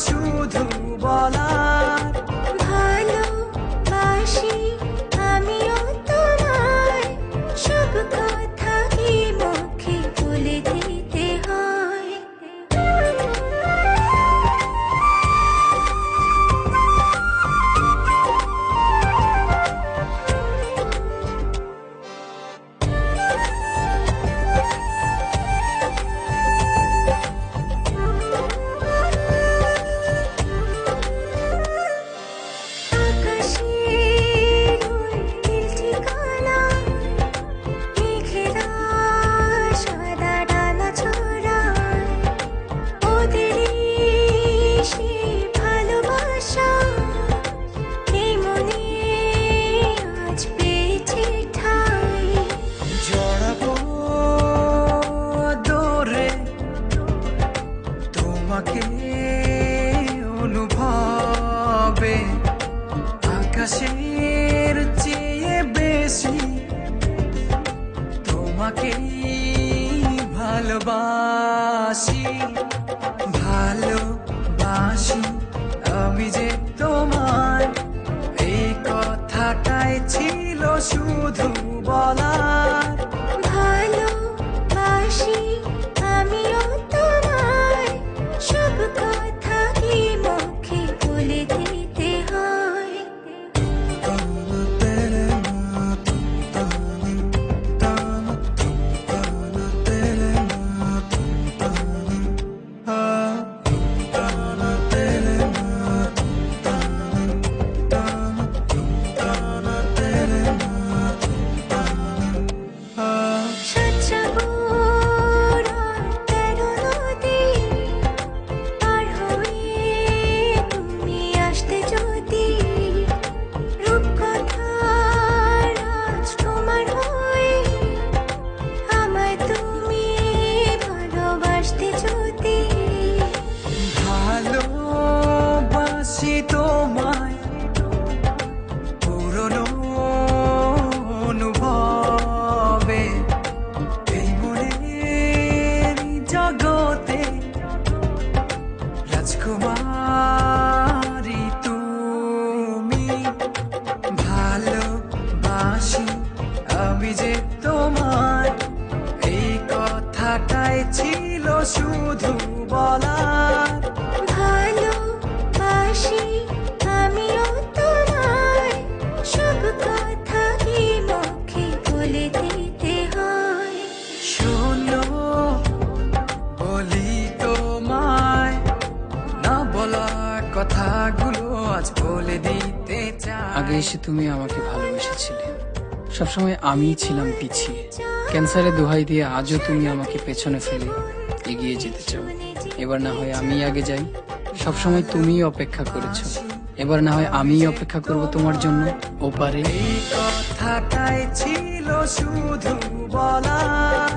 শুধু বলার ভালোবাসি আমিও তোমায়, সব কথা কি মুখে বলে দিতে হয়? আকাশের ওই নীল ঠিকানায় মেঘেরা সাদা ডানা ছড়ায়, ওদেরই সেই ভালোবাসা এই মনে আজ পেয়েছে ঠাঁই। জড়াবো দৌড়ে তোমাকে অনুভবে, আকাশের চেয়ে বেশি তোমাকেই ভালোবাসি। ভালোবাসি আমি যে তোমায়, এই কথাটাই ছিল শুধু বলার। ভালোবাসি আমিও তোমায়, সব কথা কি মুখে বলে দিতে হয়? সাতসাগর আর 13 নদী পার হয়ে তুমি আসতে যদি, রূপকথার আজ তোমার হয়ে আমায় তুমি ভালোবাসতে যদি। ভালোবাসি তোমায় পুরনো অনুভবে, এই মনের জগতে রাজকুমারী তুমি। ভালোবাসি আমি যে তোমায়, এই কথাটাই ছিল শুধু বলার। ভালোবাসি আমিও তোমায়, সব কথা কি মুখে বলে দিতে হয়? শোনো বলি তোমায়, না বলা কথাগুলো আজ বলে দিতে চাই। আগে এসে তুমি আমাকে ভালোবেসেছিলে, সবসময় আমিই ছিলাম পিছিয়ে। ক্যান্সারে দোহাই দিয়ে আজও তুমি আমাকে পেছনে ফেলে এগিয়ে যেতে চাও। এবার না হয় আমি আগে যাই, সবসময় তুমিই অপেক্ষা করেছো, এবার না হয় আমিই অপেক্ষা করব তোমার জন্য ওপারে। এই কথাটাই ছিল শুধু বলার।